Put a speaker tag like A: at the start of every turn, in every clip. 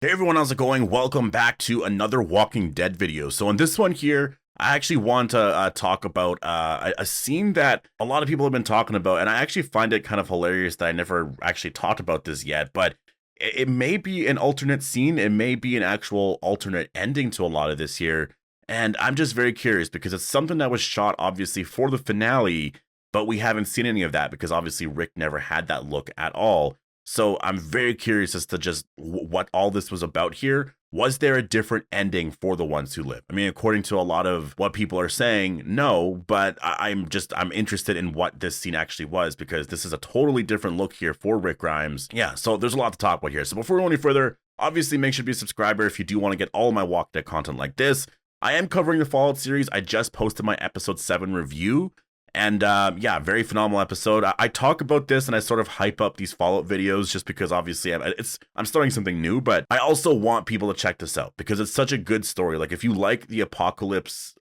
A: Hey everyone, how's it going? Welcome back to another Walking Dead video. So in this one here, I actually want to talk about a scene that a lot of people have been talking about, and I actually find it kind of hilarious that I never actually talked about this yet, but it may be an alternate scene, it may be an actual alternate ending to a lot of this here, and I'm just very curious because it's something that was shot obviously for the finale, but we haven't seen any of that because obviously Rick never had that look at all. So I'm very curious as to just what all this was about here. Was there a different ending for the ones who live? I mean, according to a lot of what people are saying, no, but I'm interested in what this scene actually was because this is a totally different look here for Rick Grimes. Yeah, so there's a lot to talk about here. So before we go any further, obviously make sure to be a subscriber if you do want to get all of my Walk Dead content like this. I am covering the Fallout series. I just posted my episode 7 review. And yeah, very phenomenal episode. I talk about this and I sort of hype up these Fallout videos just because obviously I'm starting something new, but I also want people to check this out because it's such a good story. Like if you like the apocalypse,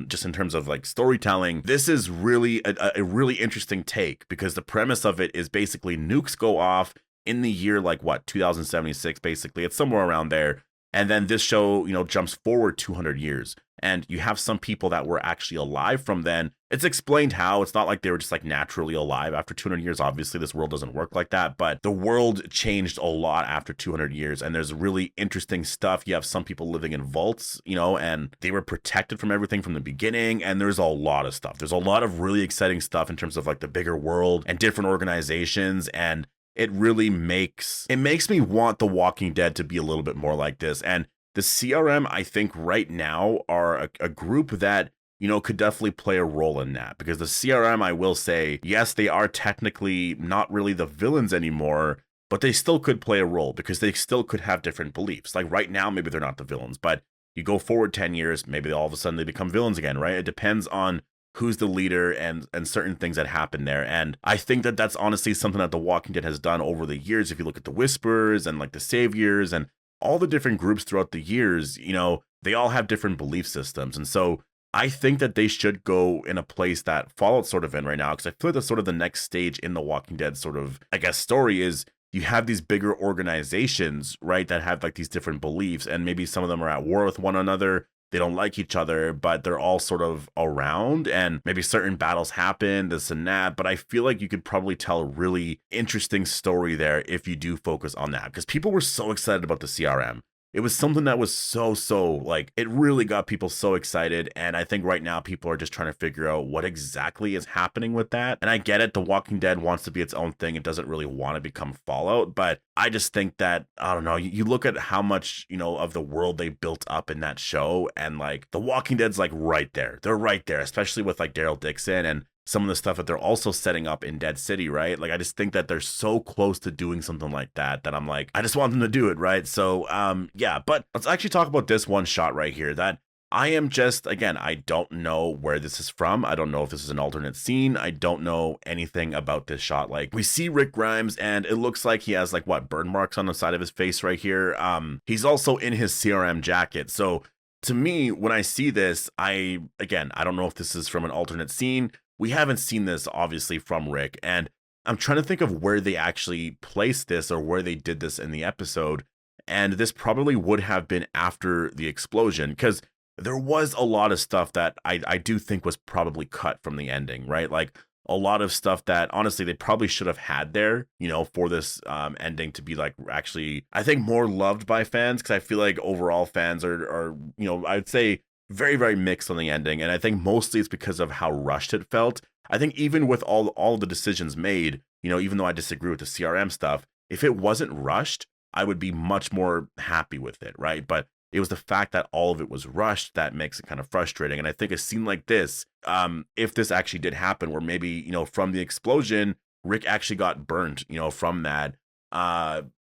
A: just in terms of like storytelling, this is really a really interesting take because the premise of it is basically nukes go off in the year like what 2076, basically. It's somewhere around there. And then this show, jumps forward 200 years. And you have some people that were actually alive from then. It's explained how. It's not like they were just like naturally alive after 200 years. Obviously, this world doesn't work like that. But the world changed a lot after 200 years. And there's really interesting stuff. You have some people living in vaults, and they were protected from everything from the beginning. And there's a lot of stuff. There's a lot of really exciting stuff in terms of like the bigger world and different organizations. And it really makes me want The Walking Dead to be a little bit more like this. And the CRM, I think right now are a group that, could definitely play a role in that because the CRM, I will say, yes, they are technically not really the villains anymore, but they still could play a role because they still could have different beliefs. Like right now, maybe they're not the villains, but you go forward 10 years, maybe all of a sudden they become villains again, right? It depends on who's the leader and certain things that happen there. And I think that that's honestly something that The Walking Dead has done over the years. If you look at the Whisperers and like the Saviors and all the different groups throughout the years, they all have different belief systems. And so I think that they should go in a place that Fallout's sort of in right now, because I feel like that's sort of the next stage in the Walking Dead sort of, I guess, story is you have these bigger organizations, right, that have like these different beliefs, and maybe some of them are at war with one another. They don't like each other, but they're all sort of around, and maybe certain battles happen, this and that. But I feel like you could probably tell a really interesting story there if you do focus on that, because people were so excited about the CRM. It was something that was so like, it really got people so excited. And I think right now people are just trying to figure out what exactly is happening with that. And I get it. The Walking Dead wants to be its own thing. It doesn't really want to become Fallout. But I just think that, I don't know, you look at how much, of the world they built up in that show. And like The Walking Dead's like right there. They're right there, especially with like Daryl Dixon and some of the stuff that they're also setting up in Dead City, right? Like, I just think that they're so close to doing something like that I'm like, I just want them to do it, right? So, yeah, but let's actually talk about this one shot right here that I am just, again, I don't know where this is from. I don't know if this is an alternate scene. I don't know anything about this shot. Like, we see Rick Grimes and it looks like he has like what, burn marks on the side of his face right here. He's also in his CRM jacket. So to me, when I see this, I don't know if this is from an alternate scene. We haven't seen this obviously from Rick, and I'm trying to think of where they actually placed this or where they did this in the episode. And this probably would have been after the explosion, because there was a lot of stuff that I do think was probably cut from the ending, right? Like a lot of stuff that honestly they probably should have had there, for this ending to be like actually, I think, more loved by fans, because I feel like overall fans are I'd say very, very mixed on the ending. And I think mostly it's because of how rushed it felt. I think even with all the decisions made, even though I disagree with the CRM stuff, if it wasn't rushed, I would be much more happy with it, right? But it was the fact that all of it was rushed that makes it kind of frustrating. And I think a scene like this, if this actually did happen, where maybe, from the explosion, Rick actually got burned, from that,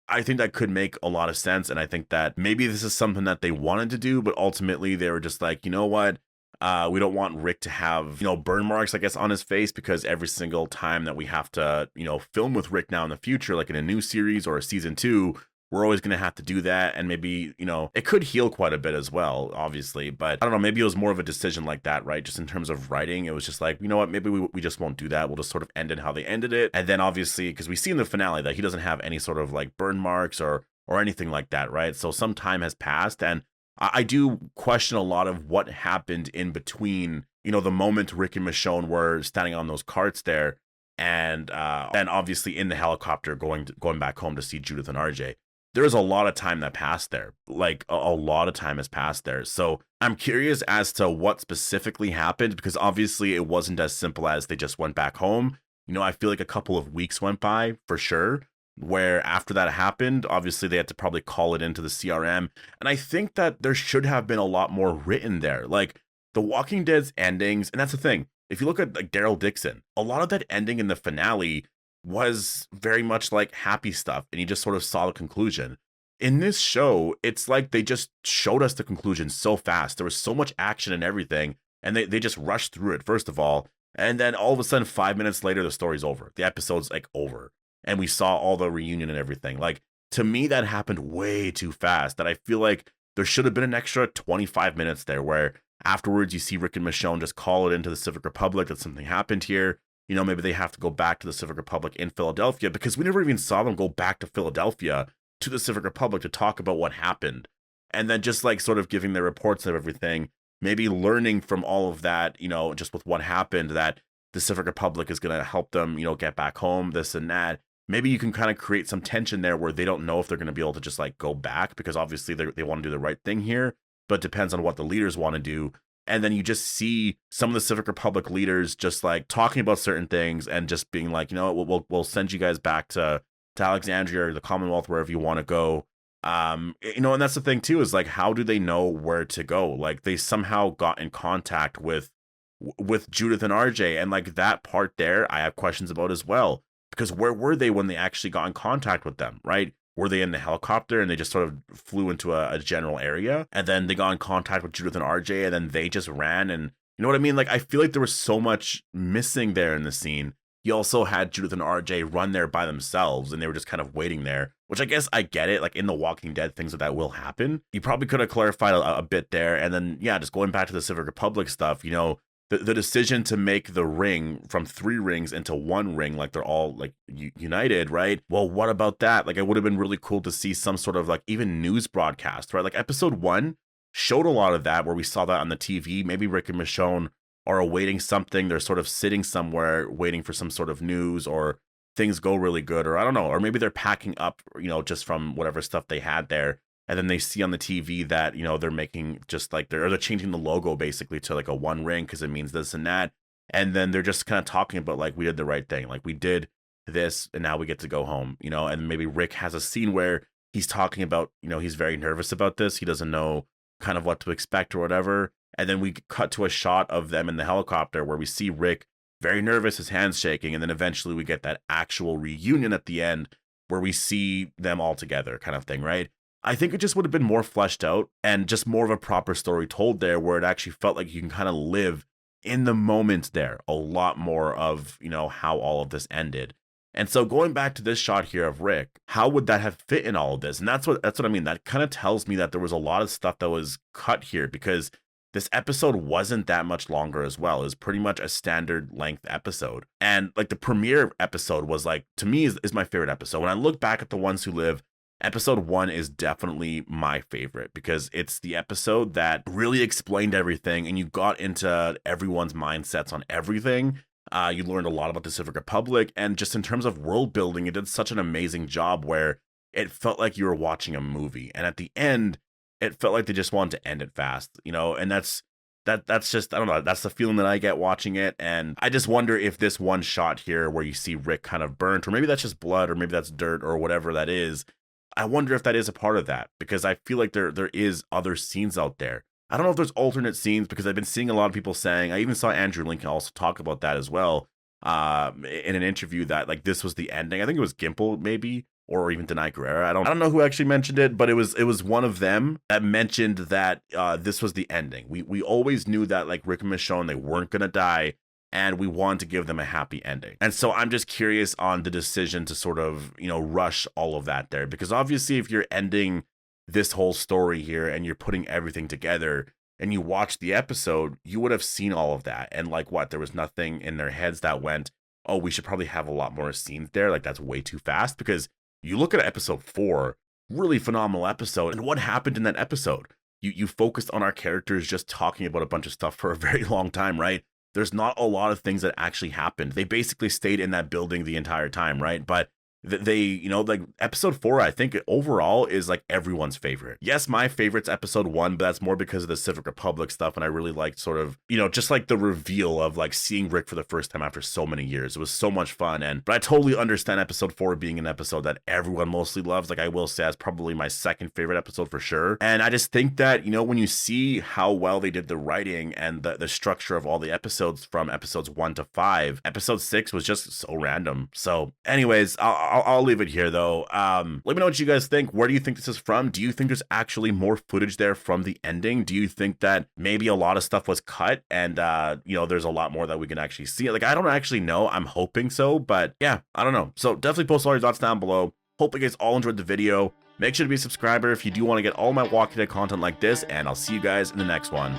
A: I think that could make a lot of sense. And I think that maybe this is something that they wanted to do, but ultimately they were just like, you know what? We don't want Rick to have, burn marks, I guess, on his face, because every single time that we have to, film with Rick now in the future, like in a new series or a season 2, we're always going to have to do that. And maybe, it could heal quite a bit as well, obviously. But I don't know, maybe it was more of a decision like that, right? Just in terms of writing, it was just like, you know what, maybe we just won't do that. We'll just sort of end it how they ended it. And then obviously, because we see in the finale that he doesn't have any sort of like burn marks or or anything like that, right? So some time has passed, and I do question a lot of what happened in between, the moment Rick and Michonne were standing on those carts there, and obviously in the helicopter going back home to see Judith and RJ. There is a lot of time that passed there. Like a lot of time has passed there. So I'm curious as to what specifically happened, because obviously it wasn't as simple as they just went back home. I feel like a couple of weeks went by for sure, where after that happened, obviously they had to probably call it into the CRM. And I think that there should have been a lot more written there. Like The Walking Dead's endings, and that's the thing. If you look at like Daryl Dixon, a lot of that ending in the finale was very much like happy stuff, and you just sort of saw the conclusion. In this show, it's like they just showed us the conclusion so fast. There was so much action and everything, and they just rushed through it, first of all. And then all of a sudden, 5 minutes later, the story's over. The episode's like over. And we saw all the reunion and everything. Like, to me, that happened way too fast, that I feel like there should have been an extra 25 minutes there where afterwards you see Rick and Michonne just call it into the Civic Republic that something happened here. Maybe they have to go back to the Civic Republic in Philadelphia, because we never even saw them go back to Philadelphia to the Civic Republic to talk about what happened. And then just like sort of giving their reports of everything, maybe learning from all of that, just with what happened, that the Civic Republic is going to help them, get back home, this and that. Maybe you can kind of create some tension there where they don't know if they're going to be able to just like go back, because obviously they want to do the right thing here, but it depends on what the leaders want to do. And then you just see some of the Civic Republic leaders just like talking about certain things and just being like, we'll send you guys back to Alexandria or the Commonwealth, wherever you want to go. And that's the thing too, is like, how do they know where to go? Like, they somehow got in contact with Judith and RJ, and like that part there, I have questions about as well, because where were they when they actually got in contact with them, right? Were they in the helicopter and they just sort of flew into a general area, and then they got in contact with Judith and RJ, and then they just ran? And you know what I mean? Like, I feel like there was so much missing there in the scene. You also had Judith and RJ run there by themselves, and they were just kind of waiting there, which I guess I get it. Like, in The Walking Dead, things like that will happen. You probably could have clarified a bit there. And then, yeah, just going back to the Civic Republic stuff, the decision to make the ring from 3 rings into 1 ring, like they're all like united, right? Well, what about that? Like, it would have been really cool to see some sort of like even news broadcast, right? Like episode 1 showed a lot of that, where we saw that on the TV. Maybe Rick and Michonne are awaiting something. They're sort of sitting somewhere waiting for some sort of news, or things go really good, or I don't know, or maybe they're packing up, just from whatever stuff they had there. And then they see on the TV that, they're making just like they're changing the logo basically to like a 1 ring, because it means this and that. And then they're just kind of talking about like, we did the right thing. Like, we did this and now we get to go home, and maybe Rick has a scene where he's talking about, he's very nervous about this. He doesn't know kind of what to expect or whatever. And then we cut to a shot of them in the helicopter where we see Rick very nervous, his hands shaking. And then eventually we get that actual reunion at the end where we see them all together, kind of thing, right? I think it just would have been more fleshed out and just more of a proper story told there, where it actually felt like you can kind of live in the moment there a lot more of, how all of this ended. And so going back to this shot here of Rick, how would that have fit in all of this? And that's what I mean. That kind of tells me that there was a lot of stuff that was cut here, because this episode wasn't that much longer as well. It was pretty much a standard length episode. And like the premiere episode was like, to me, is my favorite episode. When I look back at The Ones Who Live, episode 1 is definitely my favorite, because it's the episode that really explained everything and you got into everyone's mindsets on everything. You learned a lot about the Civic Republic, and just in terms of world building, it did such an amazing job where it felt like you were watching a movie. And at the end, it felt like they just wanted to end it fast, and that's just, I don't know, that's the feeling that I get watching it. And I just wonder if this one shot here where you see Rick kind of burnt, or maybe that's just blood, or maybe that's dirt, or whatever that is, I wonder if that is a part of that, because I feel like there is other scenes out there. I don't know if there's alternate scenes, because I've been seeing a lot of people saying, I even saw Andrew Lincoln also talk about that as well, in an interview, that like this was the ending. I think it was Gimple maybe, or even Denai Guerrera. I don't know who actually mentioned it, but it was one of them that mentioned that this was the ending. We always knew that like Rick and Michonne, they weren't gonna die, and we wanted to give them a happy ending. And so I'm just curious on the decision to sort of, rush all of that there, because obviously if you're ending this whole story here and you're putting everything together and you watch the episode, you would have seen all of that. And like, what, there was nothing in their heads that went, oh, we should probably have a lot more scenes there. Like, that's way too fast. Because you look at episode 4, really phenomenal episode. And what happened in that episode? You focused on our characters just talking about a bunch of stuff for a very long time, right? There's not a lot of things that actually happened. They basically stayed in that building the entire time, right? But they, you know, like episode 4, I think overall is like everyone's favorite. Yes, my favorite's episode 1, but that's more because of the Civic Republic stuff. And I really liked sort of, you know, just like the reveal of like seeing Rick for the first time after so many years. It was so much fun. But I totally understand episode 4 being an episode that everyone mostly loves. Like I will say that's probably my second favorite episode for sure. And I just think that, you know, when you see how well they did the writing and the structure of all the episodes from episodes 1 to 5, episode 6 was just so random. So anyways, I'll leave it here though. Let me know what you guys think. Where do you think this is from? Do you think there's actually more footage there from the ending? Do you think that maybe a lot of stuff was cut and you know, there's a lot more that we can actually see? Like I don't actually know. I'm hoping so, but yeah, I don't know. So definitely post all your thoughts down below. Hope you guys all enjoyed the video. Make sure to be a subscriber if you do want to get all my Walking Dead content like this, and I'll see you guys in the next one.